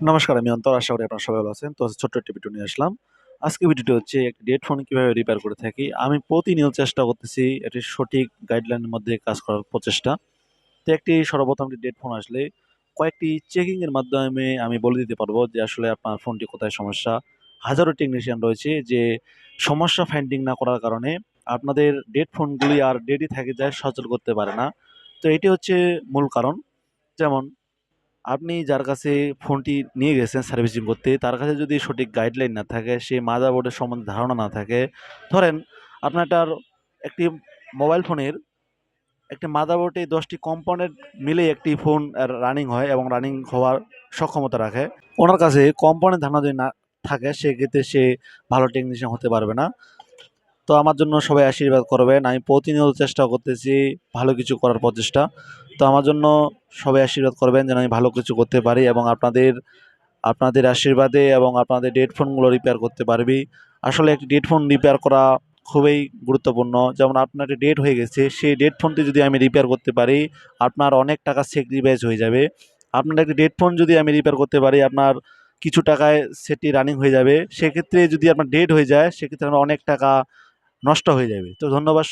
নমস্কার, আমি অন্তর। আশা করি আপনারা সবাই ভালো আছেন। তো ছোট্ট একটি ভিডিও নিয়ে আসলাম। আজকে ভিডিওটি হচ্ছে একটি হেডফোন কিভাবে রিপেয়ার করে থাকি। আমি প্রতিনিয়ত চেষ্টা করতেছি এটি সঠিক গাইডলাইনের মধ্যে কাজ করার প্রচেষ্টা। তো একটি সর্বপ্রথম একটি হেডফোন আসলে কয়েকটি চেকিং এর মাধ্যমে আমি বলে দিতে পারবো যে আসলে আপনার ফোনটি কোথায় সমস্যা। হাজারো টেকনিশিয়ান রয়েছে যে সমস্যা ফাইন্ডিং না করার কারণে আপনাদের হেডফোনগুলি আর ডেডি থেকে যায়, সচল করতে পারে না। তো এটি হচ্ছে মূল কারণ। যেমন আপনি যার কাছে ফোনটি নিয়ে গেছেন সার্ভিসিং করতে, তার কাছে যদি সঠিক গাইডলাইন না থাকে, সে মাদারবোর্ডের সম্বন্ধে ধারণা না থাকে, ধরেন আপনারটার একটি মোবাইল ফোনের একটি মাদারবোর্ডে 10টি কম্পোনেন্ট মিলেই একটি ফোন রানিং হয় এবং রানিং হওয়ার সক্ষমতা রাখে। ওনার কাছে কম্পোনেন্ট ধারণা যদি না থাকে, সেক্ষেত্রে সে ভালো টেকনিশিয়ান হতে পারবে না। তো আমার জন্য সবাই আশীর্বাদ করবেন। আমি প্রতিনিয়ত চেষ্টা করতেছি ভালো কিছু করার প্রচেষ্টা। তো আমার জন্য সবাই আশীর্বাদ করবেন যেন আমি ভালো কিছু করতে পারি এবং আপনাদের আপনাদের আশীর্বাদে এবং আপনাদের হেডফোনগুলো রিপেয়ার করতে পারবি। আসলে একটি হেডফোন রিপেয়ার করা খুবই গুরুত্বপূর্ণ। যেমন আপনার একটি ডেট হয়ে গেছে, সেই হেডফোনটি যদি আমি রিপেয়ার করতে পারি, আপনার অনেক টাকা স্যাক্রিফাইস হয়ে যাবে। আপনার একটি হেডফোন যদি আমি রিপেয়ার করতে পারি, আপনার কিছু টাকায় সেটি রানিং হয়ে যাবে। সেক্ষেত্রে যদি আপনার ডেট হয়ে যায়, সেক্ষেত্রে আমার অনেক টাকা নষ্ট হয়ে যাবে। তো ধন্যবাদ